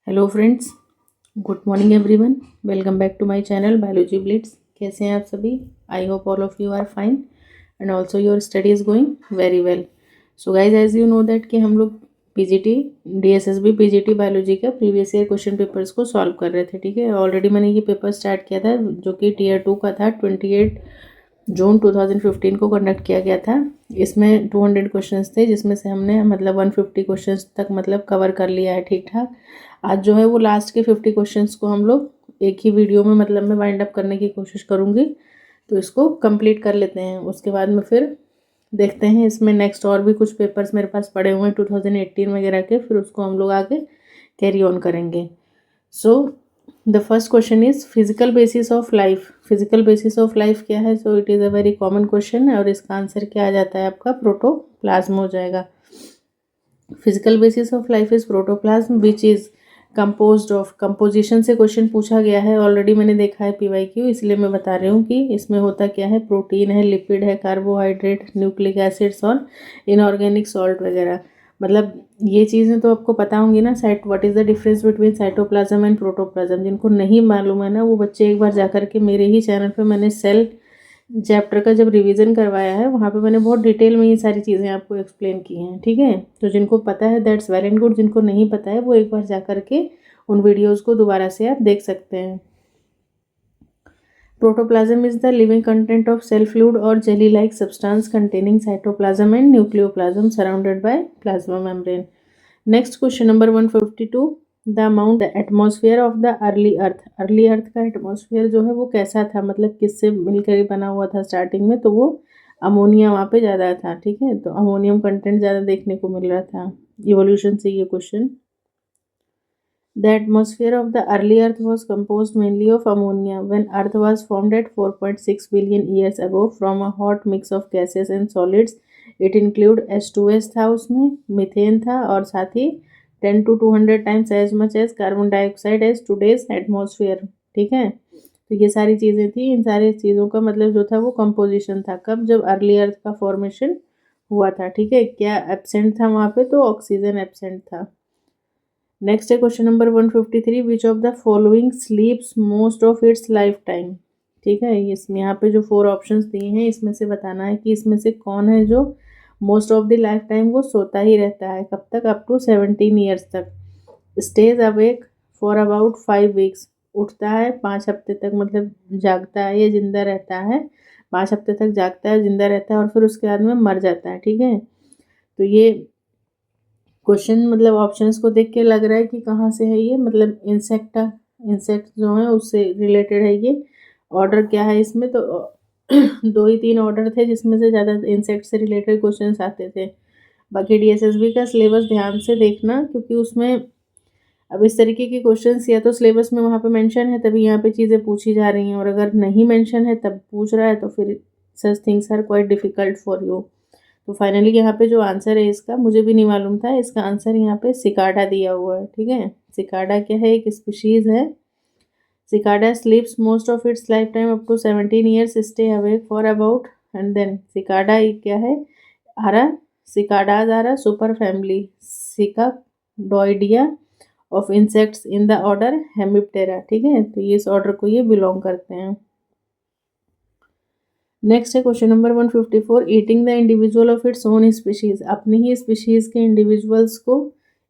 Hello friends, good morning everyone. Welcome back to my channel Biology Blitz. कैसे हैं आप सभी? I hope all of you are fine and also your study is going very well. So guys, as you know that कि हम लोग PGT DSSB PGT biology का previous year question papers को solve कर रहे थे। ठीक है, ऑलरेडी मैंने ये पेपर स्टार्ट किया था जो कि टीयर 2 का था। 28 जून 2015 को कंडक्ट किया गया था। इसमें 200 क्वेश्चंस थे, जिसमें से हमने 150 क्वेश्चंस तक कवर कर लिया है ठीक ठाक। आज जो है वो लास्ट के 50 क्वेश्चंस को हम लोग एक ही वीडियो में मैं वाइंड अप करने की कोशिश करूँगी। तो इसको कंप्लीट कर लेते हैं, उसके बाद में फिर देखते हैं। इसमें नेक्स्ट और भी कुछ पेपर्स मेरे पास पड़े हुए हैं 2018 वगैरह के, फिर उसको हम लोग आगे कैरी ऑन करेंगे। So the first question is physical basis of life. Physical basis of life क्या है? So it is a very common question और इसका आंसर क्या आ जाता है? आपका प्रोटोप्लाज्म हो जाएगा। Physical basis of life is protoplasm which is composed of. Composition से क्वेश्चन पूछा गया है, ऑलरेडी मैंने देखा है पीवाईक्यू, इसलिए मैं बता रही हूँ कि इसमें होता क्या है। प्रोटीन है, लिपिड है, कार्बोहाइड्रेट, न्यूक्लिक एसिड्स और इनऑर्गेनिक सॉल्ट वगैरह। ये चीज़ें तो आपको पता होंगी ना। What is the difference between cytoplasm and protoplasm? जिनको नहीं मालूम है ना, वो बच्चे एक बार जाकर के मेरे ही चैनल पे मैंने सेल चैप्टर का जब रिवीजन करवाया है, वहाँ पे मैंने बहुत डिटेल में ये सारी चीज़ें आपको एक्सप्लेन की हैं। ठीक है, तो जिनको पता है दैट्स वेल एंड गुड, जिनको नहीं पता है वो एक बार जा कर के उन वीडियोस को दोबारा से आप देख सकते हैं। Protoplasm is the living content of cell fluid और jelly like substance containing cytoplasm and nucleoplasm surrounded by plasma membrane. Next question number 152, the amount the atmosphere of the early earth. Early earth का atmosphere जो है वो कैसा था, किससे मिलकर बना हुआ था स्टार्टिंग में? तो वो अमोनिया वहाँ पे ज़्यादा था। ठीक है, तो अमोनियम कंटेंट ज़्यादा देखने को मिल रहा था इवोल्यूशन से। ये question, the atmosphere of the early Earth was composed mainly of ammonia. When Earth was formed at 4.6 billion years ago from a hot mix of gases and solids, it include H2S था, उसमें methane था, और साथ ही 10 to 200 times as much as carbon dioxide as today's atmosphere। ठीक है, तो ये सारी चीज़ें थी। इन सारी चीज़ों का जो था वो कंपोजिशन था। कब? जब अर्ली अर्थ का फॉर्मेशन हुआ था। ठीक है, क्या एब्सेंट था वहाँ पे? तो ऑक्सीजन एब्सेंट था। नेक्स्ट है question number 153, which of the following स्लीप्स most of its life time. ठीक है, इसमें यहाँ पे जो 4 ऑप्शंस दिए हैं, इसमें से बताना है कि इसमें से कौन है जो most of the life time वो सोता ही रहता है। कब तक? अप टू 17 ईयर्स तक। Stage awake for about 5 weeks. उठता है 5 हफ्ते तक, जागता है या जिंदा रहता है। 5 हफ्ते तक जागता है, जिंदा रहता है, और फिर उसके बाद में मर जाता है। ठीक है, तो ये क्वेश्चन ऑप्शंस को देख के लग रहा है कि कहाँ से है ये। इंसेक्ट जो है उससे रिलेटेड है ये। ऑर्डर क्या है इसमें? तो 2 ही 3 ऑर्डर थे जिसमें से ज़्यादा इंसेक्ट से रिलेटेड क्वेश्चंस आते थे। बाकी डीएसएसबी का सिलेबस ध्यान से देखना, क्योंकि उसमें अब इस तरीके के क्वेश्चंस या तो सिलेबस में वहाँ पे मेंशन है तभी यहाँ पे चीज़ें पूछी जा रही हैं, और अगर नहीं मेंशन है तब पूछ रहा है, तो फिर such things are quite difficult for you. तो फाइनली यहाँ पे जो आंसर है इसका, मुझे भी नहीं मालूम था, इसका आंसर यहाँ पे सिकाडा दिया हुआ है। ठीक है, सिकाडा क्या है? एक स्पीशीज है। Cicada sleeps most of its life time up to 17 years, stay awake for about, and then cicada क्या है? Are a cicadas are a super family Cicadoidea of insects in the order Hemiptera. ठीक है, तो ये इस ऑर्डर को ये बिलोंग करते हैं। नेक्स्ट है question number 154, eating the individual of its own species. अपनी ही स्पीशीज के इंडिविजुअल्स को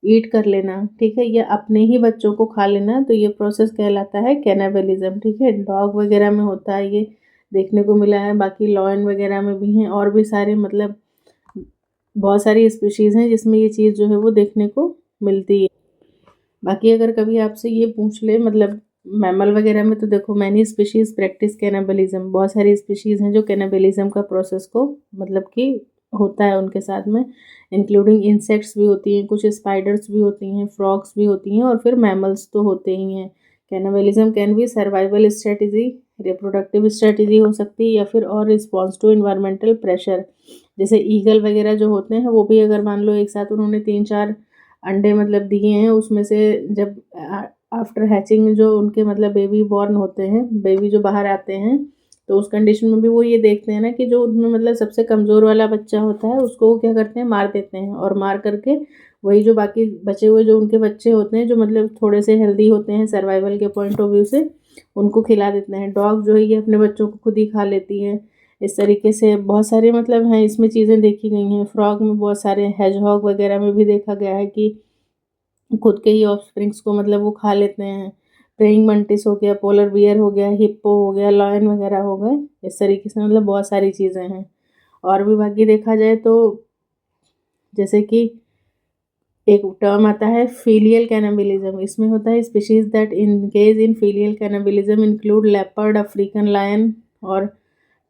ईट कर लेना। ठीक है, या अपने ही बच्चों को खा लेना, तो ये प्रोसेस कहलाता है कैनाबलिज्म। ठीक है, डॉग वगैरह में होता है, ये देखने को मिला है। बाकी लॉयन वगैरह में भी हैं, और भी सारे बहुत सारी स्पीशीज़ हैं जिसमें ये चीज़ जो है वो देखने को मिलती है। बाकी अगर कभी आपसे ये पूछ ले मैमल वगैरह में, तो देखो मैनी स्पीशीज़ प्रैक्टिस कैनाबलिज्म। बहुत सारी स्पीशीज़ हैं जो कैनाबलिज्म का प्रोसेस को कि होता है उनके साथ में, इंक्लूडिंग इंसेक्ट्स भी होती हैं, कुछ स्पाइडर्स भी होती हैं, फ्रॉग्स भी होती हैं, और फिर मैमल्स तो होते ही हैं। Cannibalism can be survival strategy, reproductive strategy हो सकती है, या फिर और रिस्पॉन्स टू इन्वायरमेंटल प्रेशर। जैसे ईगल वगैरह जो होते हैं, वो भी अगर मान लो एक साथ उन्होंने 3-4 अंडे दिए हैं, उसमें से जब आफ्टर हैचिंग जो उनके बेबी बॉर्न होते हैं, बेबी जो बाहर आते हैं, तो उस कंडीशन में भी वो ये देखते हैं ना कि जो उनमें सबसे कमज़ोर वाला बच्चा होता है उसको वो क्या करते हैं? मार देते हैं, और मार करके वही जो बाकी बचे हुए जो उनके बच्चे होते हैं, जो मतलब थोड़े से हेल्दी होते हैं सर्वाइवल के पॉइंट ऑफ व्यू से, उनको खिला देते हैं। डॉग जो है ये अपने बच्चों को खुद ही खा लेती है। इस तरीके से बहुत सारे मतलब हैं इसमें चीज़ें देखी गई हैं। फ्रॉग में बहुत सारे, हेजहॉग वगैरह में भी देखा गया है कि खुद के ही ऑफस्प्रिंग्स को मतलब वो खा लेते हैं। प्रेइंग मंटिस हो गया, पोलर बियर हो गया, हिप्पो हो गया, लायन वगैरह हो गए। इस तरीके से मतलब बहुत सारी चीज़ें हैं। और भी बाकी देखा जाए तो जैसे कि एक टर्म आता है फीलियल कैनाबिलिज्म। इसमें होता है species that engage in filial cannibalism include leopard, African lion और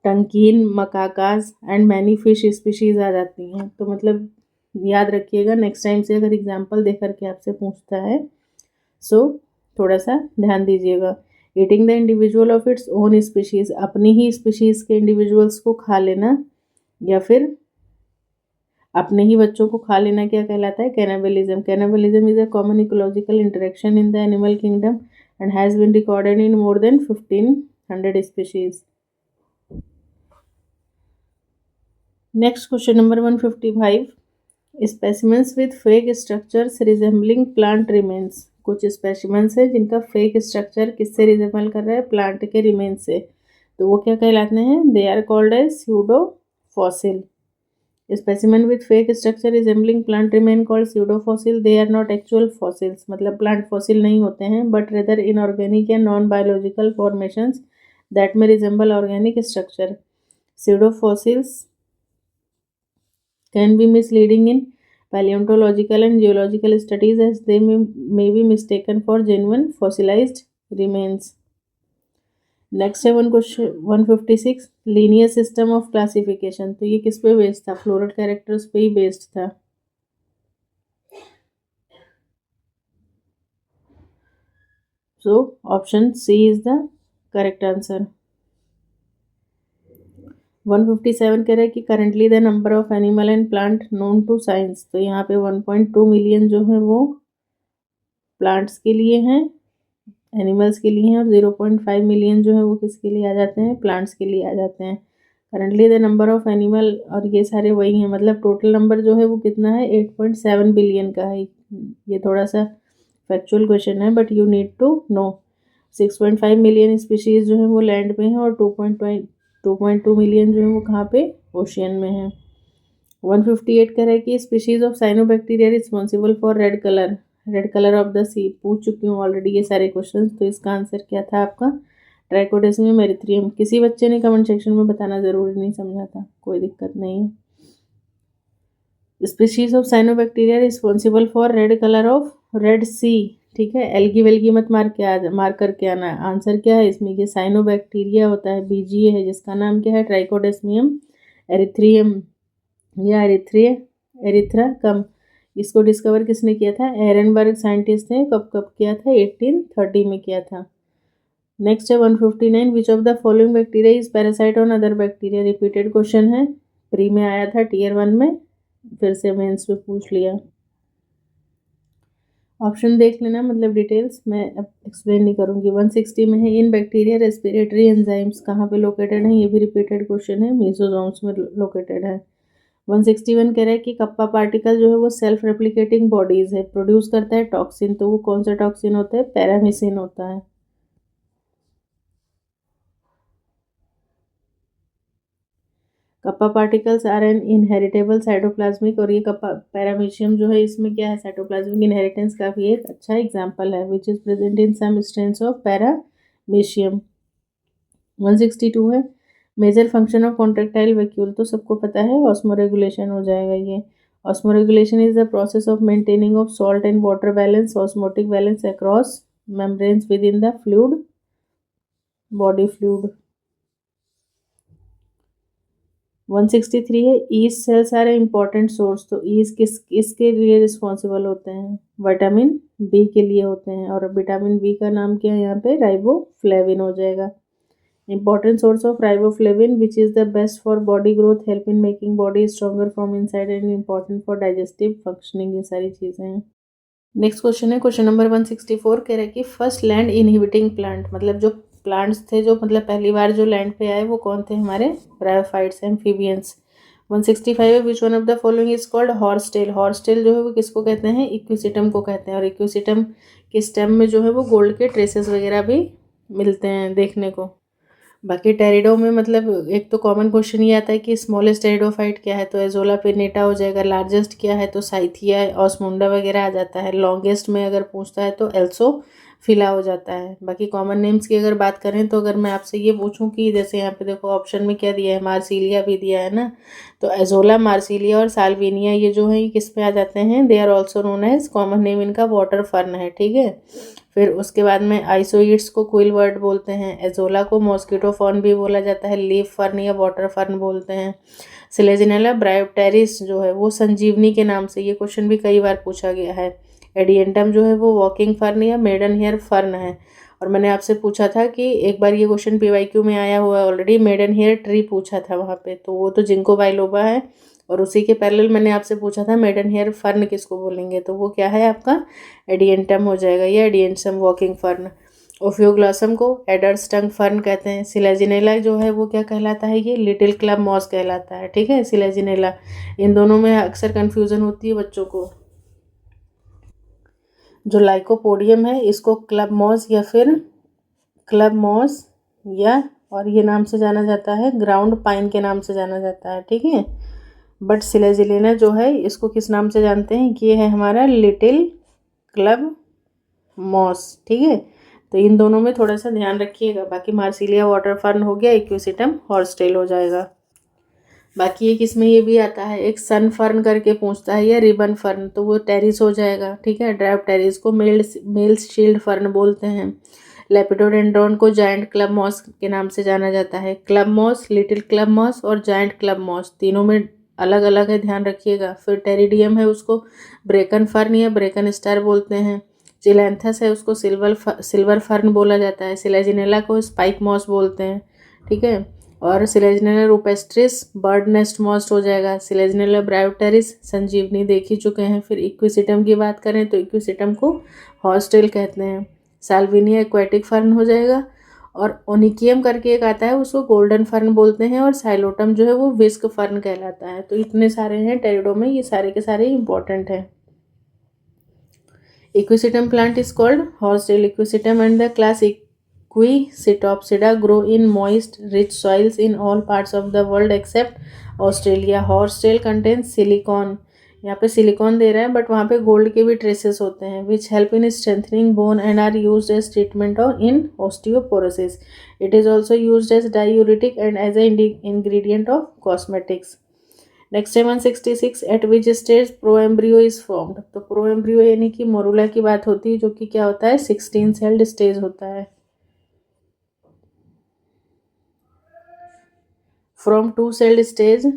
Tonkean, macaques and many fish species आ जाती हैं। तो मतलब याद रखिएगा नेक्स्ट टाइम से अगर एग्जाम्पल दे करके आपसे पूछता है, सो थोड़ा सा ध्यान दीजिएगा। Eating the individual of its own species, अपनी ही स्पीशीज के इंडिविजुअल्स को खा लेना या फिर अपने ही बच्चों को खा लेना क्या कहलाता है? Cannibalism. Cannibalism is a common ecological interaction in the animal kingdom and has been recorded in more than 1500 species. Next question number 155, specimens with fake structures resembling plant remains. कुछ स्पेसिमेंस है जिनका फेक स्ट्रक्चर किससे resemble कर रहा है? Plant के remains से। तो वो क्या कहलाते हैं? They are called as pseudo fossil. Specimen with fake structure resembling plant remain called pseudo fossil. They are not actual fossils, मतलब प्लांट फॉसिल नहीं होते हैं, but rather inorganic and non biological formations that may resemble organic structure. Pseudo fossils can be misleading in paleontological and geological studies as they may be mistaken for genuine fossilized remains. Next है one question 156, linear system of classification. तो ये किस पे based था? Floral characters पे ही based था। So option C is the correct answer. 157 कह रहा है कि currently the number of animal and plant known to science. तो यहाँ पे 1.2 मिलियन जो है वो प्लांट्स के लिए हैं, एनिमल्स के लिए हैं, और 0.5 मिलियन जो है वो किसके लिए आ जाते हैं? प्लांट्स के लिए आ जाते हैं। Currently the number of animal, और ये सारे वही हैं, मतलब टोटल नंबर जो है वो कितना है? 8.7 बिलियन का है। ये थोड़ा सा फैक्चुअल क्वेश्चन है but you need to know. 6.5 million species जो है वो लैंड पे हैं और 2.2 मिलियन जो है वो कहाँ पे? ओशियन में है। 158 कह रहा है कि species of cyanobacteria responsible for red colour of the sea. पूछ चुकी हूँ ऑलरेडी ये सारे क्वेश्चन। तो इसका आंसर क्या था आपका? ट्राइकोडेस्मियम एरिथ्रियम। किसी बच्चे ने कमेंट सेक्शन में बताना ज़रूरी नहीं समझा था, कोई दिक्कत नहीं है। Species of cyanobacteria responsible for red colour of Red Sea. ठीक है, एल्गी वेल्गी मत मार करके आना। आंसर क्या है इसमें? ये साइनोबैक्टीरिया होता है, बीजीए है, जिसका नाम क्या है? ट्राइकोडेस्मियम एरिथ्रियम या एरिथ्रा कम। इसको डिस्कवर किसने किया था? एरनबर्ग साइंटिस्ट ने। कब कब किया था? 1830 में किया था। नेक्स्ट है 159, which of the following bacteria is parasite on other bacteria. Repeated question है, प्री में आया था, टीयर 1 में, फिर से मेंस में पूछ लिया। ऑप्शन देख लेना, मतलब डिटेल्स मैं अब एक्सप्लेन नहीं करूँगी। 160 में है, इन बैक्टीरिया रेस्पिरेटरी एंजाइम्स कहाँ पे लोकेटेड है? ये भी रिपीटेड क्वेश्चन है, मीसोजोम्स में लोकेटेड है। 161 कह रहा है कि कप्पा पार्टिकल जो है वो सेल्फ रेप्लिकेटिंग बॉडीज है, प्रोड्यूस करता है टॉक्सिन। तो वो कौन सा टॉक्सिन होता है? पैरामीसिन होता है। Kappa particles are an inheritable cytoplasmic, और ये कप्पा पैरामीशियम जो है इसमें क्या है? साइटोप्लाज्मिक इनहेरिटेंस का भी एक अच्छा एग्जाम्पल है, which is present in some strains of paramecium. 162 है, major function of contractile vacuole. तो सबको पता है, ऑस्मोरेगुलेशन हो जाएगा ये। Osmoregulation is the process of maintaining of salt and water balance, osmotic balance across membranes within the fluid, body fluid. 163 है, yeast cells are important source. तो yeast किसके लिए रिस्पॉन्सिबल होते हैं? विटामिन बी के लिए होते हैं, और विटामिन बी का नाम क्या है यहाँ पे? राइबोफ्लेविन हो जाएगा। Important source of riboflavin which is the best for body growth, help in making body stronger from inside and important for digestive functioning. ये सारी चीज़ें हैं। नेक्स्ट क्वेश्चन है, क्वेश्चन नंबर 164 कह रहा है कि फर्स्ट लैंड इनहिबिटिंग प्लांट, मतलब जो प्लांट्स थे जो मतलब पहली बार जो लैंड पे आए वो कौन थे? हमारे ब्रायोफाइट्स, एम्फीबियंस। 165 है, which one of the following is called horsetail. Horsetail जो है वो किसको कहते हैं, इक्विसिटम को कहते हैं। और इक्विसिटम के स्टेम में जो है वो गोल्ड के ट्रेसेस वगैरह भी मिलते हैं देखने को। बाकी टेरिडो में मतलब एक तो कॉमन क्वेश्चन ये आता है कि स्मॉलेस्ट टेरिडोफाइट क्या है, तो एजोला पिनेटा हो जाएगा। लार्जेस्ट क्या है, तो साइथिया ऑस्मुंडा वगैरह आ जाता है। लॉन्गेस्ट में अगर पूछता है तो एल्सो फिला हो जाता है। बाकी कॉमन नेम्स की अगर बात करें तो अगर मैं आपसे ये पूछूं कि जैसे यहाँ पे देखो ऑप्शन में क्या दिया है, मार्सिलिया भी दिया है ना, तो एजोला, मार्सिलिया और साल्विनिया ये जो है ये किस में आ जाते हैं, they are also known as, common name इनका वाटर फर्न है, ठीक है। फिर उसके बाद में आइसोइड्स को क्विल वर्ड बोलते हैं। एजोला को मॉस्किटो फर्न भी बोला जाता है, लीफ फर्न या वाटर फर्न बोलते हैं। सिलेजिनेला ब्रायोप्टेरिस जो है वो संजीवनी के नाम से, ये क्वेश्चन भी कई बार पूछा गया है। एडियंटम जो है वो वॉकिंग फर्न या मेडन हेयर फर्न है। और मैंने आपसे पूछा था कि एक बार ये क्वेश्चन पीवाईक्यू में आया हुआ है ऑलरेडी, मेडन हेयर ट्री पूछा था वहाँ पे, तो वो तो जिंको बाइलोबा है। और उसी के पैरेलल मैंने आपसे पूछा था मेडन हेयर फर्न किसको बोलेंगे, तो वो क्या है आपका एडियंटम हो जाएगा, या एडियंटम वॉकिंग फर्न। ओफियोग्लॉसम को एडर्स टंग फर्न कहते हैं। सिलेजिनेला जो है वो क्या कहलाता है, ये लिटिल क्लब मॉस कहलाता है, ठीक है, सिलेजिनेला। इन दोनों में अक्सर कन्फ्यूज़न होती है बच्चों को। जो लाइकोपोडियम है इसको क्लब मॉस या फिर क्लब मॉस या और ये नाम से जाना जाता है, ग्राउंड पाइन के नाम से जाना जाता है, ठीक है। बट सिलेजिलेना जो है इसको किस नाम से जानते हैं, ये है हमारा लिटिल क्लब मॉस, ठीक है। तो इन दोनों में थोड़ा सा ध्यान रखिएगा। बाकी मार्सिलिया वाटर फर्न हो गया, इक्विसिटम हॉर्सटेल हो जाएगा। बाकी एक इसमें ये भी आता है, एक सन फर्न करके पूछता है या रिबन फर्न, तो वो टेरिस हो जाएगा, ठीक है। ड्राइव टेरिस को मेल्स शील्ड फर्न बोलते हैं। लेपिडोडेंड्रॉन को जायंट क्लब मॉस के नाम से जाना जाता है। Club moss, little club moss और जायंट क्लब मॉस तीनों में अलग अलग है, ध्यान रखिएगा। फिर टेरिडियम है उसको ब्रेकन फर्न या ब्रेकन स्टार बोलते हैं। चिलैंथस है उसको सिल्वर फर्न बोला जाता है। सिलेजिनेला को स्पाइक मॉस बोलते हैं, ठीक है। और सिलेजिनेला रूपेस्ट्रिस बर्ड नेस्ट मॉस हो जाएगा। सिलेजिनेला ब्रायोटेरिस संजीवनी देख ही चुके हैं। फिर इक्विसिटम की बात करें तो इक्विसिटम को हॉस्टेल कहते हैं। साल्विनिया एक्वेटिक फर्न हो जाएगा। और ओनिकियम करके एक आता है उसको गोल्डन फर्न बोलते हैं। और साइलोटम जो है वो विस्क फर्न कहलाता है। तो इतने सारे हैं टेरिडो में, ये सारे के सारे इंपॉर्टेंट हैं। Equisetum plant is called horsetail equisetum and the class Equisitopsida grow in moist, rich soils in all parts of the world except Australia. Horsetail contains silicon. यहाँ पे सिलिकॉन दे रहा है बट वहाँ पे गोल्ड के भी ट्रेसेस होते हैं, which help in strengthening bone and are used as treatment और in osteoporosis. It is also used as diuretic and as a ingredient of cosmetics. Next है 166, at which stage proembryo is formed. तो proembryo यानी कि morula की बात होती है, जो कि क्या होता है 16 सेल्ड स्टेज होता है. From two celled stage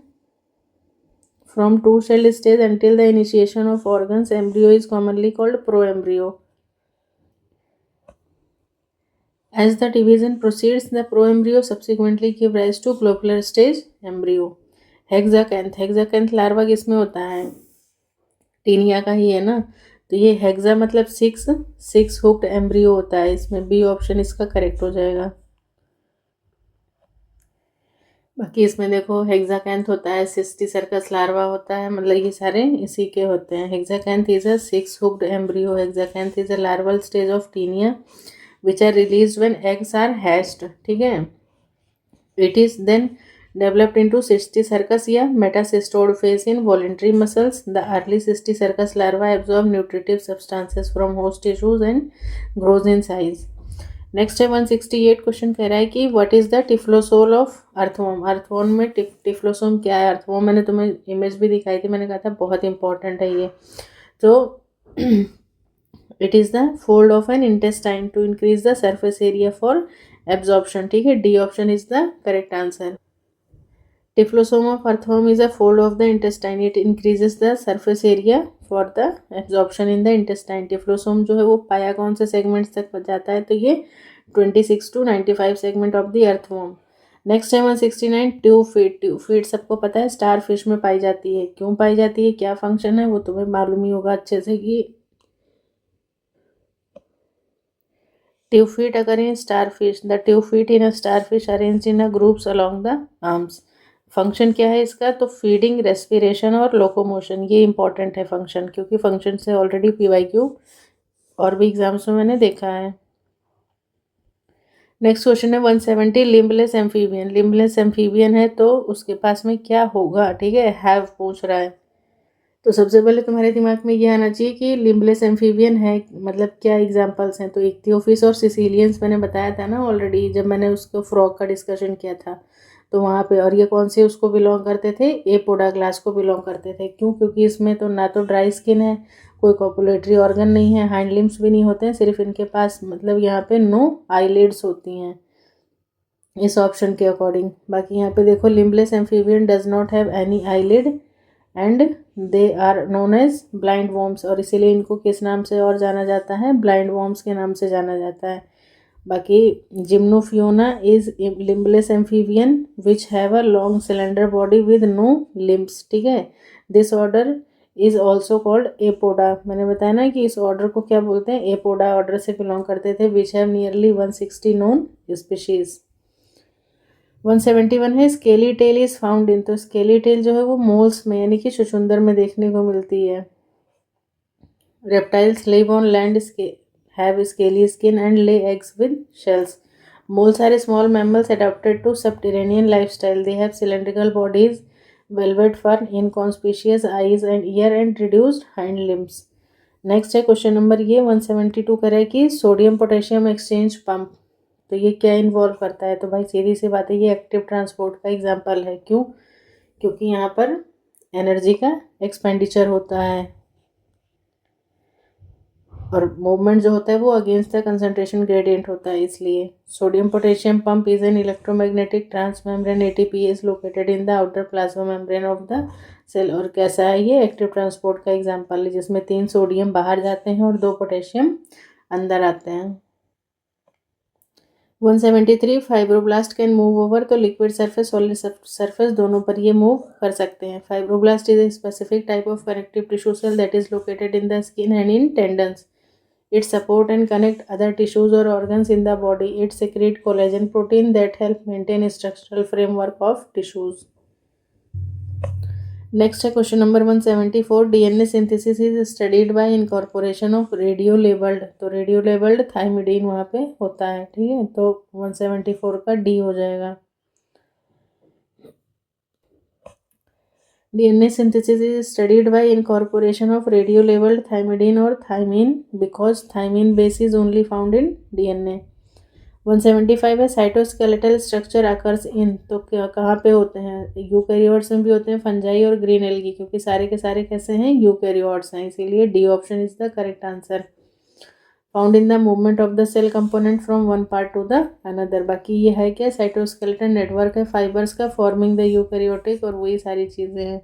until the initiation of organs, embryo is commonly called proembryo. As the division proceeds, the proembryo subsequently give rise to globular stage embryo. Hexacanth larva किसमें होता है, taenia का ही है ना. तो ये हेक्सा मतलब six hooked embryo होता है इसमें. बी ऑप्शन इसका करेक्ट हो जाएगा. बाकी इसमें देखो हेक्साकैंथ होता है, सिस्टी सर्कस लार्वा होता है, मतलब ये सारे इसी के होते हैं. Hexacanth is a six hooked embryo. Hexacanth is a larval stage of Taenia which are released when eggs are hatched, ठीक है. It is then developed into cysticercus या metacystoid phase in voluntary muscles. The early cysticercus larva absorb nutritive substances from host tissues and grows in size. Next है 168 question कह रहा है कि what is the typhlosole of earthworm. Earthworm में टिफ्लोसोम क्या है. Earthworm मैंने तुम्हें इमेज भी दिखाई थी, मैंने कहा था बहुत इंपॉर्टेंट है ये. तो it is the fold of an intestine to increase the surface area for absorption, ठीक है. D option is the correct answer. Typhlosome of earthworm is a fold of the intestine. It increases the surface area for the absorption in the intestine. Typhlosome जो है वो पाया कौन से segments तक जाता है, तो ये 26 to 95 segment of the earthworm. Next है 169 ट्यूबफीट. ट्यूबफीट सबको पता है स्टार फिश में पाई जाती है. क्यों पाई जाती है, क्या फंक्शन है, वो तुम्हें मालूम ही होगा अच्छे से कि ट्यूबफीट occur in starfish. The tube feet in a starfish arranged in a groups along the arms. Function क्या है इसका, तो फीडिंग, रेस्पिरेशन और लोकोमोशन, ये इंपॉर्टेंट है फंक्शन, क्योंकि फंक्शन से ऑलरेडी PYQ और भी एग्जाम्स में मैंने देखा है। नेक्स्ट क्वेश्चन है 170, लिम्बलेस एम्फीबियन। लिम्बलेस एम्फीबियन है तो उसके पास में क्या होगा, ठीक है, हैव पूछ रहा है। तो सबसे पहले तुम्हारे दिमाग में ये आना चाहिए कि लिम्बलेस एम्फीबियन है मतलब क्या एग्जांपल्स हैं। तो इक्थियोफिस और सिसिलियंस मैंने बताया था ना ऑलरेडी, जब मैंने उसको फ्रॉग का डिस्कशन किया था तो वहाँ पे। और ये कौन से उसको बिलोंग करते थे, एपोडा क्लास को बिलोंग करते थे। क्यों, क्योंकि इसमें तो ना तो ड्राई स्किन है, कोई कॉपुलेटरी ऑर्गन नहीं है, हैंड लिम्स भी नहीं होते हैं, सिर्फ इनके पास मतलब यहाँ पे नो आईलिड्स होती हैं इस ऑप्शन के अकॉर्डिंग। बाकी यहाँ पे देखो, limbless amphibian does not have any eyelid and they are known as blind worms, और इसीलिए इनको किस नाम से और जाना जाता है, ब्लाइंड वॉर्म्स के नाम से जाना जाता है। बाकी Gymnophiona is limbless amphibian which have a long cylinder body with no limbs, ठीक है। This order is also called Apoda. मैंने बताया ना कि इस ऑर्डर को क्या बोलते हैं, एपोडा ऑर्डर से बिलोंग करते थे, which have nearly 160 known species. 171 है scaly tail is found in. तो स्केली टेल जो है वो मोल्स में यानी कि चुचुंदर में देखने को मिलती है। Reptiles live on land, have scaly skin and lay eggs with shells. Moles are small mammals adapted to subterranean lifestyle. They have cylindrical bodies, velvet fur, inconspicuous eyes and ear and reduced hind limbs. Next है question number ये 172 करे कि sodium potassium exchange pump, तो ये क्या involve करता है। तो भाई सीधी सी बात है, ये एक्टिव ट्रांसपोर्ट का एग्जाम्पल है। क्यों, क्योंकि यहाँ पर एनर्जी का एक्सपेंडिचर होता है और मूवमेंट जो होता है वो अगेंस्ट द कंसंट्रेशन ग्रेडियंट होता है, इसलिए। Sodium potassium pump is an electromagnetic transmembrane ATP is located in the outer plasma membrane of the cell. और कैसा है ये, एक्टिव ट्रांसपोर्ट का एग्जाम्पल है, जिसमें 3 सोडियम बाहर जाते हैं और 2 पोटेशियम अंदर आते हैं। 173 फाइब्रोब्लास्ट कैन मूव ओवर। तो लिक्विड सरफेस, सॉलिड सरफेस दोनों पर ये मूव कर सकते हैं। Fibroblast is a specific type of connective tissue cell that is located in the skin and in tendons. It support and connect other tissues or organs in the body. It secrete collagen protein that help maintain structural framework of tissues. Next है question number 174, DNA synthesis is studied by incorporation of radio labeled। तो radio labelled thymidine वहाँ पे होता है, ठीक है। तो 174 का D हो जाएगा। DNA synthesis is studied by incorporation of radio-labeled thymidine or thymine because thymine base is only found in DNA. 175 है साइटोस्केलेटल स्ट्रक्चर अकर्स इन। तो कहाँ पे होते हैं, यूकैरियोट्स में भी होते हैं, फंजाई और ग्रीन एल्गी, क्योंकि सारे के सारे कैसे हैं, यूकैरियोट्स हैं, इसीलिए D option is the correct answer. Found in the movement of the cell component from one part to the another. बाकी ये है क्या, साइटोस्केलेटन नेटवर्क है फाइबर्स का फॉर्मिंग द यूकैरियोटिक, और वही सारी चीज़ें हैं।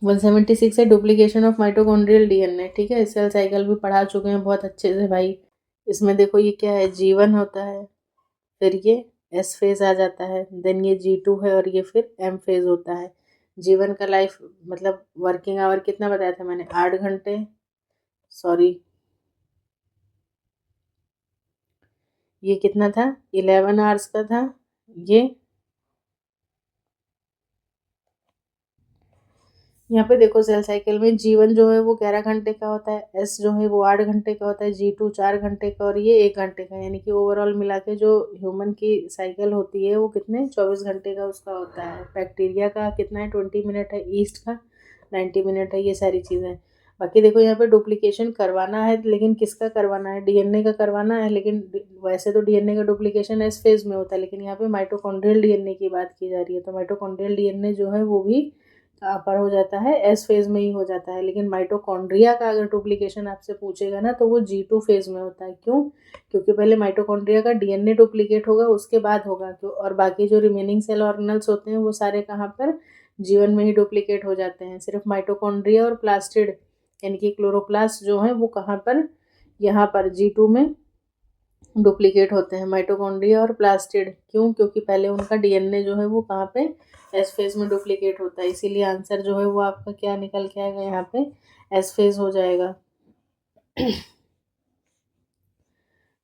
176 है डुप्लीकेशन ऑफ माइटोकॉन्ड्रियल DNA, ठीक है। सेल साइकिल भी पढ़ा चुके हैं बहुत अच्छे से भाई। इसमें देखो ये क्या है, G1 होता है, फिर ये S फेज आ जाता है, देन ये G2 है और ये फिर M फेज होता है। G1 का लाइफ मतलब वर्किंग आवर कितना बताया था मैंने, 8 घंटे, सॉरी ये कितना था, 11 आवर्स का था। ये यहाँ पे देखो सेल साइकिल में G1 जो है वो 11 घंटे का होता है, S जो है वो 8 घंटे का होता है, G2 4 घंटे का और ये 1 घंटे का, यानी कि ओवरऑल मिला के जो ह्यूमन की साइकिल होती है वो कितने 24 घंटे का उसका होता है। बैक्टीरिया का कितना है 20 मिनट है, ईस्ट का 90 मिनट है, ये सारी चीज़ें। बाकी देखो यहाँ पे डुप्लीकेशन करवाना है, लेकिन किसका करवाना है, DNA का करवाना है। लेकिन वैसे तो DNA का डुप्लीकेशन एस फेज में होता है, लेकिन यहाँ पे माइटोकॉन्ड्रियल DNA की बात की जा रही है, तो माइटोकॉन्ड्रियल DNA जो है वो भी कहाँ पर हो जाता है, एस फेज में ही हो जाता है। लेकिन माइटोकॉन्ड्रिया का अगर डुप्लीकेशन आपसे पूछेगा ना तो वो G2 फेज में होता है। क्यों, क्योंकि पहले माइटोकॉन्ड्रिया का DNA डुप्लीकेट होगा, उसके बाद होगा क्यों, और बाकी जो रिमेनिंग सेल ऑर्गेनल्स होते हैं वो सारे कहाँ पर, G1 में ही डुप्लीकेट हो जाते हैं। सिर्फ माइटोकॉन्ड्रिया और प्लास्टिड यानी कि क्लोरोप्लास्ट जो है वो कहाँ पर, यहाँ पर G2 में डुप्लीकेट होते हैं, माइटोकॉन्ड्रिया और प्लास्टिड। क्यों, क्योंकि पहले उनका DNA जो है वो कहाँ पे, एस फेज में डुप्लीकेट होता है, इसीलिए आंसर जो है वो आपका क्या निकल के आएगा, यहाँ पे एस फेज हो जाएगा।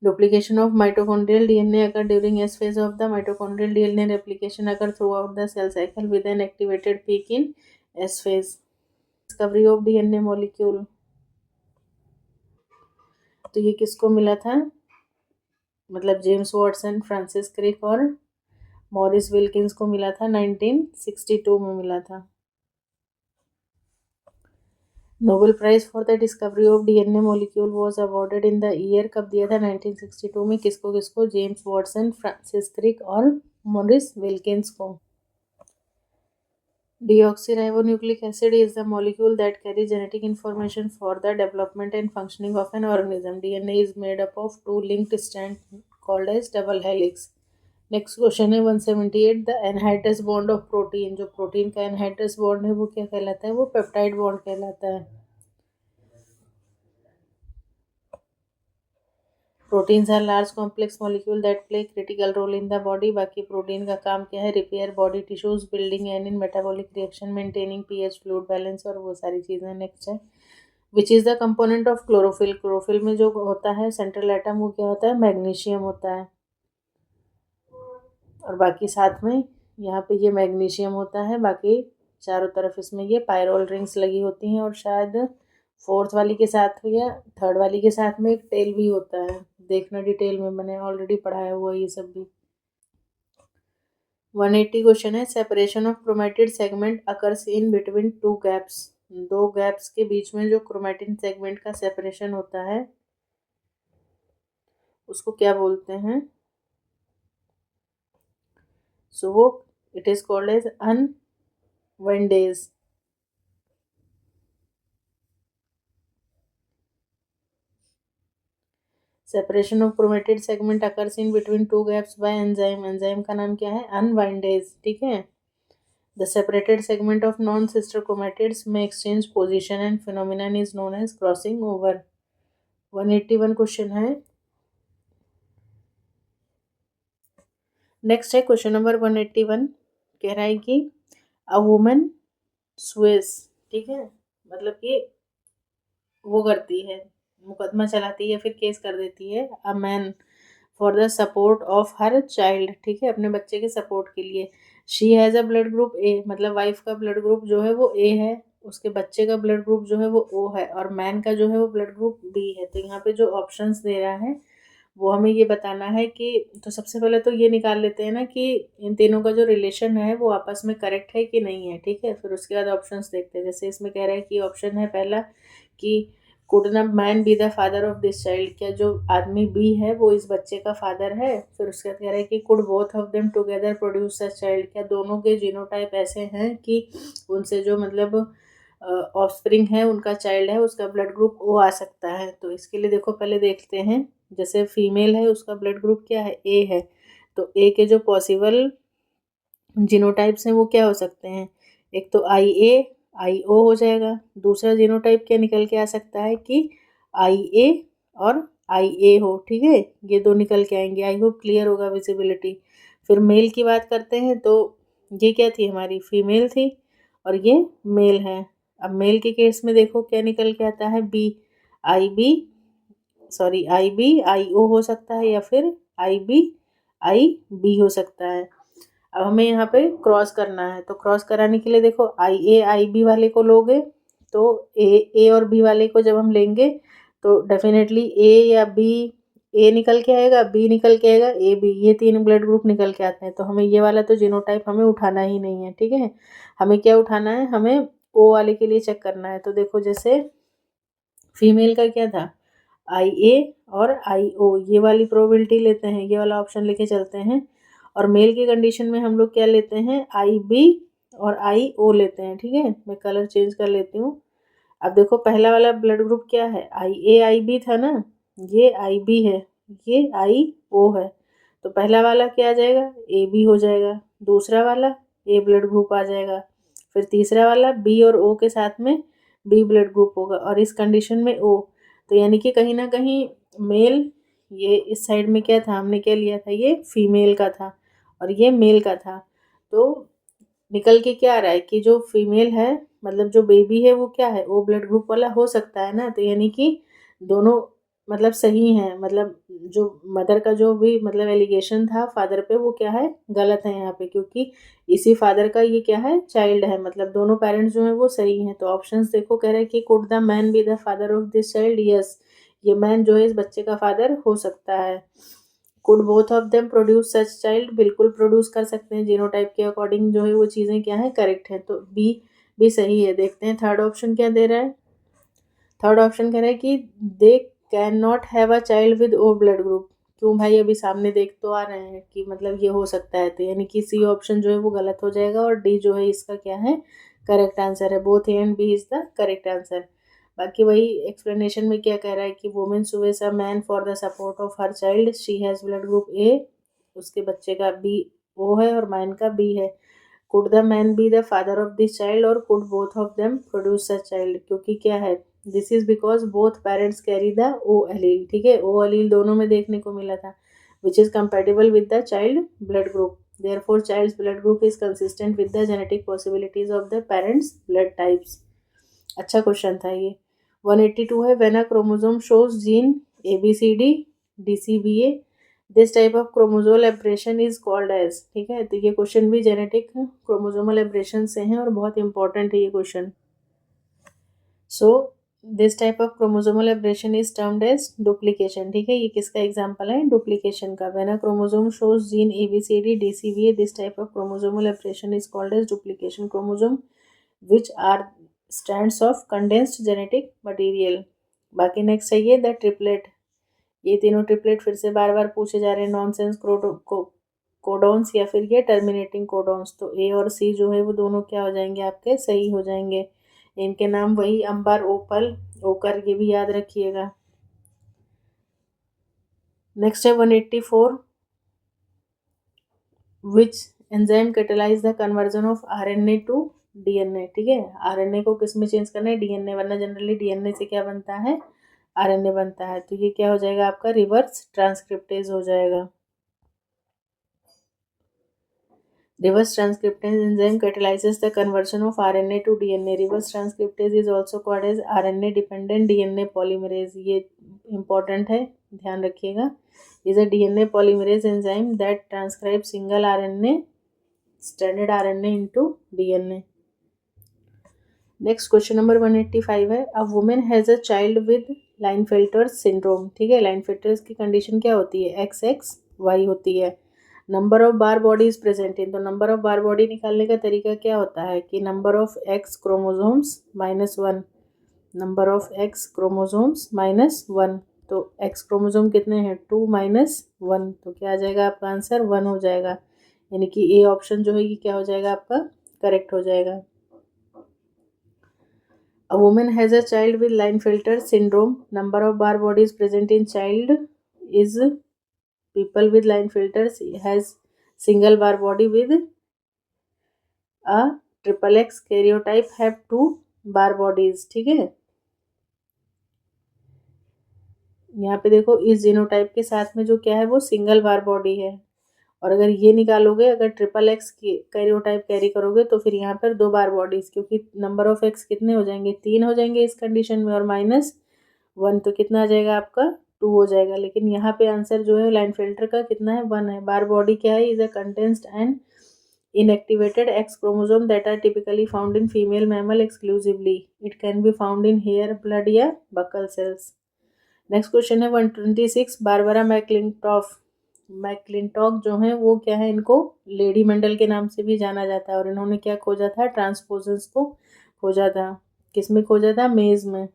Duplication of mitochondrial DNA occur during S phase of the mitochondrial DNA replication occur throughout the cell cycle with an activated peak in S phase. Discovery of DNA molecule, तो ये किसको मिला था, मतलब James Watson, Francis Crick और Maurice Wilkins को मिला था, 1962 में मिला था। Nobel prize for the discovery of DNA molecule was awarded in the year, कब दिया था, 1962 में। किसको किसको, जेम्स वॉटसन, फ्रांसिस क्रिक और मॉरिस विल्किंस को। Deoxyribonucleic acid is the molecule that carry genetic information for the development and functioning of an organism. DNA is made up of 2 linked strands called as double helix. Next question है 178, the anhydrous bond of protein, जो protein का anhydrous bond है वो क्या कहलाता है, वो peptide bond कहलाता है। Proteins are large complex molecule that play critical role in the body. बाकी प्रोटीन का काम क्या है, repair body tissues, building and in metabolic reaction, maintaining pH, fluid balance और वो सारी चीज़ें। नेक्स्ट है which is the component of chlorophyll. Chlorophyll में जो होता है सेंट्रल एटम वो क्या होता है, मैग्नीशियम होता है। और बाकी साथ में यहाँ पे ये मैग्नीशियम होता है, बाकी चारों तरफ इसमें ये पायरोल रिंग्स लगी होती हैं, और शायद फोर्थ वाली के साथ या थर्ड वाली के साथ में एक टेल भी होता है। देखना डिटेल में, मैंने ऑलरेडी पढ़ाया हुआ ये सब भी। 180 क्वेश्चन है, separation of chromatid segment occurs in between 2 gaps. 2 gaps के बीच में जो क्रोमेटिन सेगमेंट का सेपरेशन होता है उसको क्या बोलते हैं, सो वो it is called as unwindase. Separation of chromatid segment occurs in between 2 gaps by enzyme. Enzyme का नाम क्या है, अनवाइंडेज, ठीक है। The separated segment of non sister chromatids may exchange position and phenomenon is known as crossing over. 181 question है। Next है question number 181, कह रहा है कि अ वुमन स्वेस, ठीक है, मतलब कि वो करती है, मुकदमा चलाती है, फिर केस कर देती है, अ man for the support of her child, ठीक है, अपने बच्चे के सपोर्ट के लिए। She has a blood group ए, मतलब वाइफ का ब्लड ग्रुप जो है वो ए है, उसके बच्चे का ब्लड ग्रुप जो है वो ओ है, और मैन का जो है वो ब्लड ग्रुप बी है। तो यहाँ पे जो ऑप्शंस दे रहा है वो हमें ये बताना है कि, तो सबसे पहले तो ये निकाल लेते हैं ना कि इन तीनों का जो रिलेशन है वो आपस में करेक्ट है कि नहीं है, ठीक है। फिर उसके बाद ऑप्शंस देखते हैं। जैसे इसमें कह रहा है कि ऑप्शन है पहला कि कुड न man be the father of this child, क्या जो आदमी बी है वो इस बच्चे का फादर है। फिर उसके बाद कह रहा है कि could both of them together produce a child, क्या दोनों के जीनोटाइप ऐसे हैं कि उनसे जो मतलब ऑफस्प्रिंग है, उनका चाइल्ड है, उसका ब्लड ग्रुप ओ आ सकता है। तो इसके लिए देखो पहले देखते हैं, जैसे फीमेल है उसका ब्लड ग्रुप क्या है, ए है, तो ए के जो पॉसिबल जीनोटाइप्स हैं वो क्या हो सकते हैं, एक तो आई ओ हो जाएगा, दूसरा जीनोटाइप क्या निकल के आ सकता है कि आई ए और आई ए हो, ठीक है, ये दो निकल के आएंगे। आई होप क्लियर होगा विजिबिलिटी। फिर मेल की बात करते हैं, तो ये क्या थी, हमारी फीमेल थी और ये मेल है। अब मेल के केस में देखो क्या निकल के आता है, B I B I B I O हो सकता है, या फिर आई बी हो सकता है। अब हमें यहाँ पे क्रॉस करना है, तो क्रॉस कराने के लिए देखो आई बी वाले को लोगे, तो ए और बी वाले को जब हम लेंगे तो डेफिनेटली ए या बी, ए निकल के आएगा, बी निकल के आएगा, ए बी, ये तीन ब्लड ग्रुप निकल के आते हैं। तो हमें ये वाला तो जीनोटाइप हमें उठाना ही नहीं है, ठीक है। हमें क्या उठाना है, हमें ओ वाले के लिए चेक करना है। तो देखो जैसे फीमेल का क्या था, आई ए और आई ओ, ये वाली प्रोबेबिलिटी लेते हैं, ये वाला ऑप्शन लेके चलते हैं। और मेल की कंडीशन में हम लोग क्या लेते हैं, आई बी और आई ओ लेते हैं, ठीक है। मैं कलर चेंज कर लेती हूँ। अब देखो पहला वाला ब्लड ग्रुप क्या है, आई ए आई बी था ना, ये आई बी है, ये आई ओ है, तो पहला वाला क्या आ जाएगा, ए बी हो जाएगा, दूसरा वाला ए ब्लड ग्रुप आ जाएगा, फिर तीसरा वाला बी और ओ के साथ में बी ब्लड ग्रुप होगा, और इस कंडीशन में ओ। तो यानी कि कहीं ना कहीं मेल, ये इस साइड में क्या था, हमने क्या लिया था, ये फीमेल का था और ये मेल का था। तो निकल के क्या आ रहा है कि जो फीमेल है, मतलब जो बेबी है वो क्या है, ओ ब्लड ग्रुप वाला हो सकता है ना। तो यानी कि दोनों मतलब सही हैं, मतलब जो मदर का जो भी मतलब एलिगेशन था फादर पे वो क्या है, गलत है यहाँ पे, क्योंकि इसी फादर का ये क्या है, चाइल्ड है, मतलब दोनों पेरेंट्स जो हैं वो सही हैं। तो ऑप्शंस देखो, कह रहा है कि could the man be the father of this child, yes, ये मैन जो है इस बच्चे का फादर हो सकता है। Could both of them produce such child, बिल्कुल प्रोड्यूस कर सकते हैं, जीनोटाइप के अकॉर्डिंग जो है वो चीज़ें क्या है, करेक्ट है, तो बी भी सही है। देखते हैं थर्ड ऑप्शन क्या दे रहा है। थर्ड ऑप्शन कह रहा है कि they can not have a child with O blood group. क्यों भाई, अभी सामने देख तो आ रहे हैं कि मतलब ये हो सकता है, तो यानी कि सी ऑप्शन जो है वो गलत हो जाएगा और डी जो है इसका क्या है, करेक्ट आंसर है। Both A and B is the correct answer. बाकी वही एक्सप्लेनेशन में क्या कह रहा है कि women sues a man for the support of her child, she has blood group A, उसके बच्चे का बी ओ है और मैन का बी है। Could the man be the father of this child और could both of them produce such child, क्योंकि क्या है, this is because both parents carry the O allele, ठीक है, ओ अलील दोनों में देखने को मिला था, which is compatible with the child blood group, therefore child's blood group is consistent with the genetic possibilities of the parents blood types। अच्छा question था ये। 182 है, when a chromosome shows gene ABCD DCBA, this type of chromosomal aberration is called as, ठीक है, तो ये question भी genetic chromosomal abrasion से हैं और बहुत इंपॉर्टेंट है ये question. So this type of chromosomal aberration is termed as duplication, ठीक है, ये किसका एग्जांपल है, डुप्लीकेशन का। When a chromosome shows gene ABCD DCBA, this type of chromosomal aberration is called as duplication chromosome which are strands of condensed genetic material. बाकी next है ये the triplet, ये तीनों ट्रिपलेट फिर से बार बार पूछे जा रहे हैं, नॉनसेंस कोडॉन्स या फिर ये टर्मिनेटिंग कोडॉन्स, तो ए और सी जो है वो दोनों क्या हो जाएंगे, आपके सही हो जाएंगे। इनके नाम वही अंबर, ओपल, ओकर, ये भी याद रखिएगा। नेक्स्ट है 184, which enzyme catalyse the conversion of RNA to DNA, ठीक है, RNA को किस में चेंज करना है, DNA, वरना जनरली DNA से क्या बनता है, RNA बनता है, तो ये क्या हो जाएगा आपका, रिवर्स ट्रांसक्रिप्टेज हो जाएगा। Reverse transcriptase enzyme catalyzes the conversion of RNA to DNA. Reverse transcriptase is also called as RNA-dependent DNA polymerase. ये important है, ध्यान रखिएगा। Is a DNA polymerase enzyme that transcribes single RNA, stranded RNA into DNA. Next question number 185 है, a woman has a child with Klinefelter's syndrome, ठीक है, लाइनफेल्टर्स की condition क्या होती है, XXY होती है। Number of bar body is present इन, तो नंबर ऑफ बार बॉडी निकालने का तरीका क्या होता है कि number of x chromosomes -1, number of x chromosomes -1, तो एक्स क्रोमोसोम कितने हैं, 2 - 1, तो क्या आ जाएगा आपका आंसर, 1 हो जाएगा, यानी कि ए ऑप्शन जो है ये क्या हो जाएगा आपका, करेक्ट हो जाएगा। A woman has a child with Klinefelter syndrome. Number of bar bodies present in child is, people with Klinefelter has single bar body with a triple X karyotype have 2 bar bodies, ठीक है। यहाँ पे देखो इस genotype के साथ में जो क्या है वो सिंगल बार बॉडी है, और अगर ये निकालोगे, अगर ट्रिपल एक्स की कैरियोटाइप कैरी करोगे तो फिर यहाँ पर 2 बार बॉडीज, क्योंकि नंबर ऑफ एक्स कितने हो जाएंगे, 3 हो जाएंगे इस कंडीशन में, और -1, तो कितना आ जाएगा आपका, 2 हो जाएगा। लेकिन यहाँ पे आंसर जो है लाइनफेल्टर का कितना है, 1 है। बार बॉडी क्या है, is a condensed and inactivated X chromosome that are typically found in female mammal exclusively. It can be found in hair, blood या buccal cells. नेक्स्ट क्वेश्चन है 126, बारबरा मैकलिंटॉक जो है वो क्या है, इनको लेडी मेंडल के नाम से भी जाना जाता है, और इन्होंने क्या खोजा था, ट्रांसपोजन्स को खोजा था, किस में खोजा था, मेज में।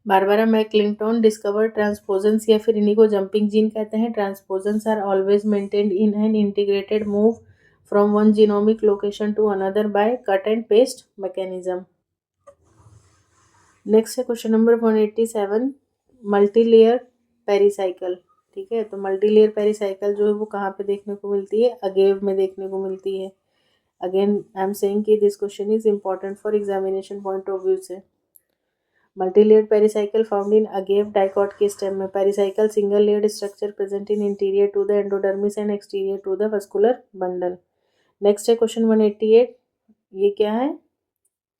बारबरा मैकलिंटन डिस्कवर ट्रांसपोजन्स, या फिर इन्हीं को जंपिंग जीन कहते हैं। Transposons are always maintained in an integrated move from one genomic location to another by cut and paste mechanism. Next है क्वेश्चन नंबर 187, मल्टीलेयर पेरीसाइकिल, ठीक है, तो मल्टीलेयर पेरीसाइकिल जो है वो कहाँ पे देखने को मिलती है, अगेव में देखने को मिलती है। अगेन आई एम सेइंग कि this question is important for examination point of view से। Multilayered pericycle found in agave dicot के स्टेम में। Pericycle single layered structure present in interior to the endodermis and exterior to the vascular bundle. Next है question 188, ये क्या है,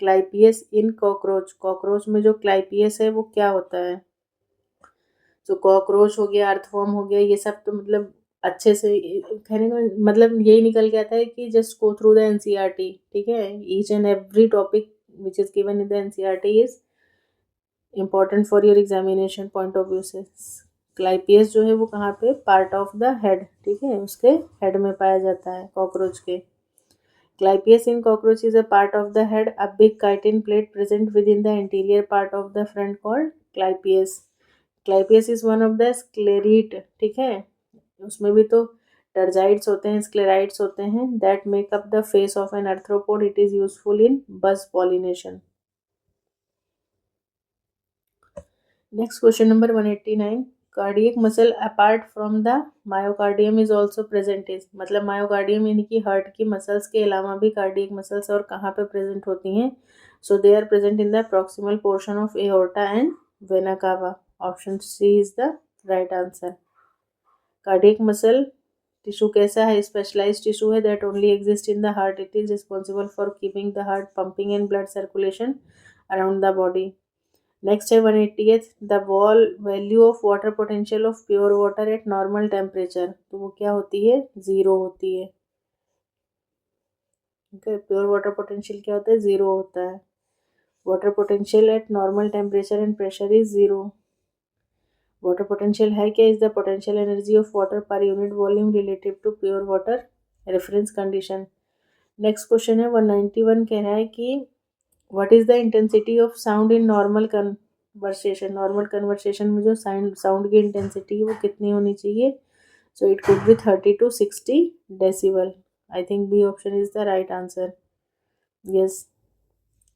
clypeus in cockroach, cockroach में जो clypeus है वो क्या होता है, तो कॉकरोच हो गया, अर्थवर्म हो गया, ये सब तो मतलब अच्छे से कहने का मतलब यही निकल के आता है कि just go through the NCERT, ठीक है। Each and every topic which is given in the NCERT is important for your examination point of view से। क्लाइपियस जो है वो कहाँ पे, पार्ट ऑफ द हेड, ठीक है, उसके हेड में पाया जाता है कॉकरोच के। Clypeus in cockroach is a part of the head, a big chitin plate present within the interior part of the front called clypeus. Clypeus is one of the sclerite, ठीक है, उसमें भी तो टर्जाइड्स होते हैं, sclerites होते हैं, that make up the face of an arthropod. It is useful in buzz pollination. Next question number 189. Cardiac muscle apart from the myocardium is also present is, मतलब मायोकार्डियम यानी कि हार्ट की मसल्स के अलावा भी cardiac muscles और कहाँ पे प्रेजेंट होती हैं? So they are present in the proximal portion of aorta and vena cava. Option C is the right answer. Cardiac muscle tissue कैसा है? स्पेशलाइज्ड टिश्यू है that only exist in the heart. It is responsible for keeping the heart pumping and blood circulation around the body. Next है 180th, the wall value of water potential of pure water at normal temperature. तो वो क्या होती है? Zero होती है। ठीक है, प्योर वाटर पोटेंशियल क्या होता है? ज़ीरो होता है। Water potential at normal temperature and pressure is zero. Water potential है क्या? Is the potential energy of water per unit volume relative to pure water reference condition. Next question है 191, कह रहा है कि what is the intensity of sound in normal conversation. Normal conversation में जो sound की इंटेंसिटी है वो कितनी होनी चाहिए? So it could be 30 to 60 decibel. I think B option is the right answer. Yes,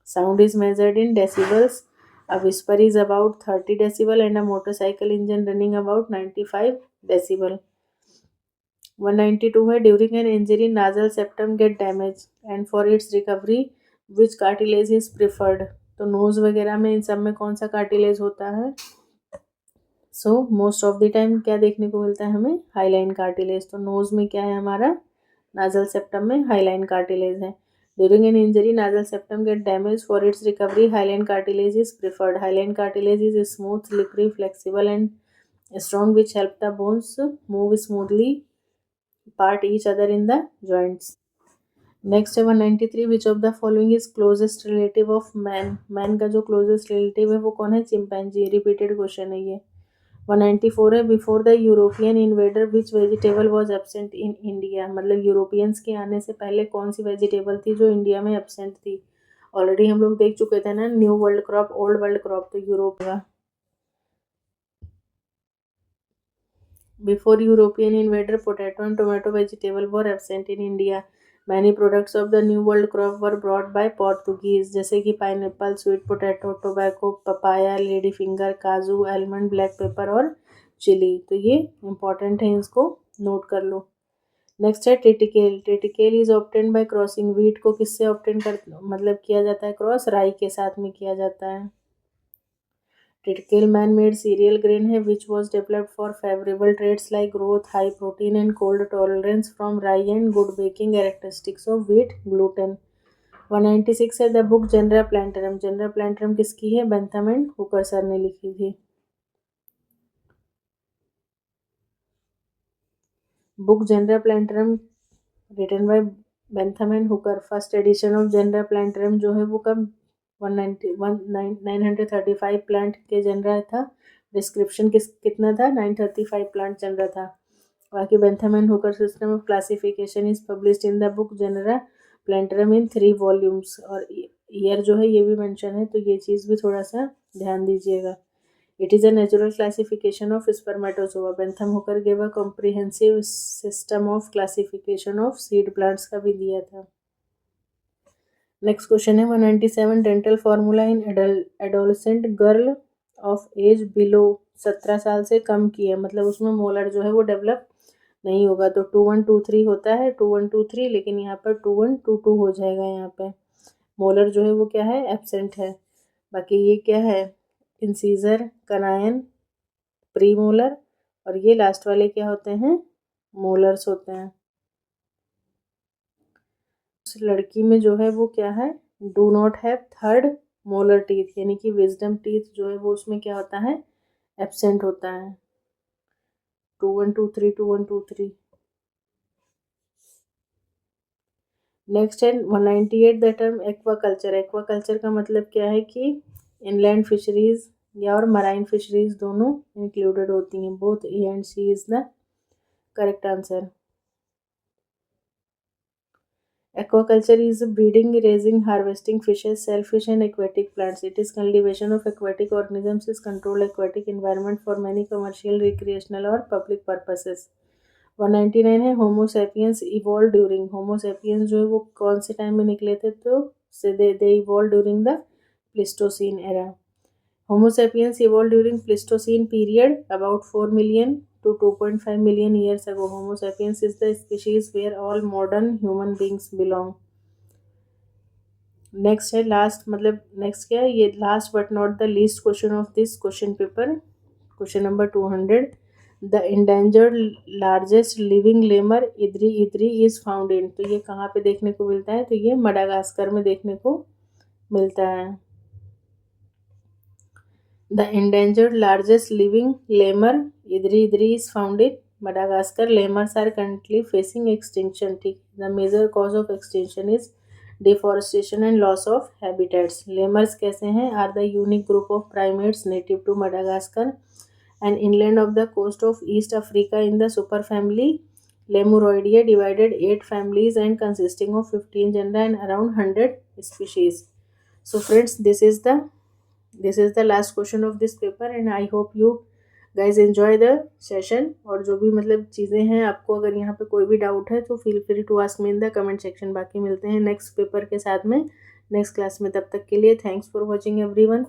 sound is measured in decibels. A whisper is about 30 decibel and a motorcycle engine running about 95 decibel. 192 है, during an injury nasal septum get damaged and for its recovery which cartilage is preferred। तो knows वगैरह में इन सब में कौन सा cartilage होता है? So most of the time क्या देखने को मिलता है हमें? Highline cartilage. तो नोज में क्या है हमारा? नाजल सेप्टम में हाईलाइन कार्टिलेज है। During an injury nasal septum get damage, for its recovery hyaline cartilage is preferred. Hyaline cartilage is smooth, slippery, flexible and strong which help the bones move smoothly part each other in the joints. Next है 193, which of the following is closest relative of man. Man का जो closest relative है वो कौन है? Chimpanzee. Repeated question है ये। 194 है, before the European invader which vegetable was absent in India. मतलब यूरोपियंस के आने से पहले कौन सी वेजिटेबल थी जो इंडिया में एबसेंट थी? ऑलरेडी हम लोग देख चुके थे ना, new world crop, old world crop, तो यूरोप का। Before European invader potato and tomato vegetable were absent in India. Many products of the new world crop were brought by Portuguese, जैसे कि pineapple, sweet potato, tobacco, papaya, lady finger, काजू, almond, black pepper और chilli. तो ये important है, इसको note कर लो। Next है triticale. Triticale is obtain bye crossing. Wheat को किससे ऑब्टेन कर मतलब किया जाता है क्रॉस? राई के साथ में किया जाता है। Triticale man made cereal grain है which was developed for favourable traits like growth, high protein and cold tolerance from rye and good baking characteristics of wheat, gluten. 196 है, the book genre plantarum. Genera plantarum किसकी है? Bentham and Hooker sir ने लिखी थी। Book genre plantarum written by Bentham and Hooker. First edition of genera plantarum जो है वो कब? 935 प्लांट के जनरा था। डिस्क्रिप्शन कितना था? 935 प्लांट जनरा था। बाकी Bentham and Hooker system of classification is published in the book genre Plantarum in 3 volumes. और ईयर जो है ये भी मेंशन है, तो ये चीज़ भी थोड़ा सा ध्यान दीजिएगा। It is a natural classification of spermatozoa. Bentham Hooker gave a comprehensive system of classification of seed plants का भी दिया था। नेक्स्ट क्वेश्चन है 197, dental formula in adolescent girl of age below 17 साल से कम की है। मतलब उसमें मोलर जो है वो डेवलप नहीं होगा। तो 2123 होता है, 2123, लेकिन यहाँ पर 2122 हो जाएगा। यहाँ पे मोलर जो है वो क्या है? एब्सेंट है। बाकी ये क्या है? इंसीजर, कनायन, प्री मोलर, और ये लास्ट वाले क्या होते हैं? मोलर्स होते हैं। लड़की में जो है वो क्या है? Do not have third molar teeth, यानी कि विजडम टीथ जो है वो उसमें क्या होता है? एब्सेंट होता है। 2123 2123। नेक्स्ट है 198 द टर्म एक्वाकल्चर। एक्वाकल्चर का मतलब क्या है कि इनलैंड फिशरीज या और मराइन फिशरीज दोनों इंक्लूडेड होती हैं। Both A and C is the correct answer. Aquaculture is breeding, raising, harvesting fishes, shellfish, and aquatic plants. It is cultivation of aquatic organisms is controlled aquatic environment for many commercial, recreational और public purposes. 199 है Homo sapiens evolve during. Homo sapiens जो है वो कौन से time में निकले थे, तो से they evolve during the Pleistocene era. Homo sapiens evolved during Pleistocene period about 4 million to 2.5 million years ago. Homo sapiens is the species where all modern human beings belong. Next है last, मतलब next क्या है ये, last but not the least question of this question paper, question number 200। The endangered largest living lemur indri indri is found in. तो ये कहाँ पे देखने को मिलता है, तो ये मडागास्कर में देखने को मिलता है। The endangered largest living lemur idri idri is found in Madagascar. Lemurs are currently facing extinction. The major cause of extinction is deforestation and loss of habitats. Lemurs कैसे हैं? Are the unique group of primates native to Madagascar and inland of the coast of East Africa in the superfamily Lemuroidea, divided 8 families and consisting of 15 genera and around 100 species. So friends, this is the last question of this paper and I hope you guys enjoy the session. और जो भी मतलब चीज़ें हैं, आपको अगर यहाँ पे कोई भी डाउट है तो feel free to ask me in the comment section. बाकी मिलते हैं नेक्स्ट पेपर के साथ में नेक्स्ट क्लास में। तब तक के लिए थैंक्स फॉर वॉचिंग एवरीवन।